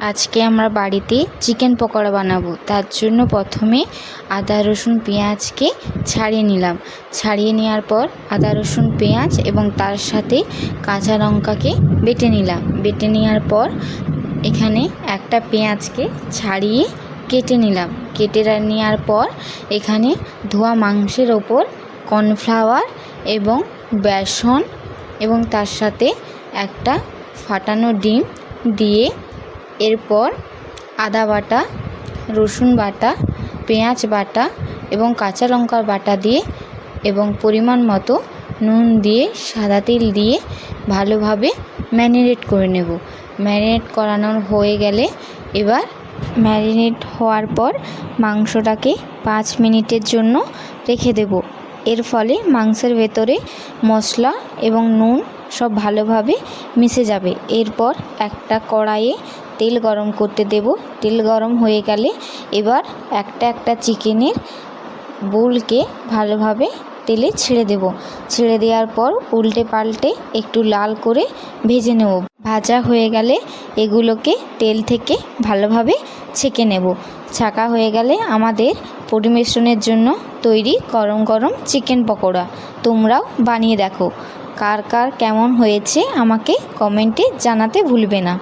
আজকে আমরা বাড়িতে চিকেন পকোড়া বানাবো। তার জন্য প্রথমে আদা রসুন পেঁয়াজকে ছাড়িয়ে নিলাম। ছাড়িয়ে নেওয়ার পর আদা রসুন পেঁয়াজ এবং তার সাথে কাঁচা লঙ্কাকে বেটে নিলাম। বেটে নেওয়ার পর এখানে একটা পেঁয়াজকে ছাড়িয়ে কেটে নিলাম। কেটে নেওয়ার পর এখানে ধোয়া মাংসের ওপর কর্নফ্লাওয়ার এবং বেসন এবং তার সাথে একটা ফাটানো ডিম দিয়ে এরপর আদা বাটা, রসুন বাটা, পেঁয়াজ বাটা এবং কাঁচা লঙ্কার বাটা দিয়ে এবং পরিমাণ মতো নুন দিয়ে সাদা তেল দিয়ে ভালোভাবে ম্যারিনেট করে নেব। ম্যারিনেট করানো হয়ে গেলে এবার ম্যারিনেট হওয়ার পর মাংসটাকে 5 মিনিটের জন্য রেখে দেব। এর ফলে মাংসের ভেতরে মশলা এবং নুন সব ভালোভাবে মিশে যাবে। এরপর একটা কড়াইয়ে তেল গরম করতে দেব। তেল গরম হয়ে গেলে এবার একটা একটা চিকেনের বোলকে ভালোভাবে তেলে ছেড়ে দেব। ছেড়ে দেওয়ার পর উল্টে পাল্টে একটু লাল করে ভেজে নেব। ভাজা হয়ে গেলে এগুলোকে তেল থেকে ভালোভাবে ছেঁকে নেব। ছাঁকা হয়ে গেলে আমাদের পরিবেশনের জন্য তৈরি গরম গরম চিকেন পকোড়া। তোমরাও বানিয়ে দেখো। কার কার কেমন হয়েছে আমাকে কমেন্টে জানাতে ভুলবে না।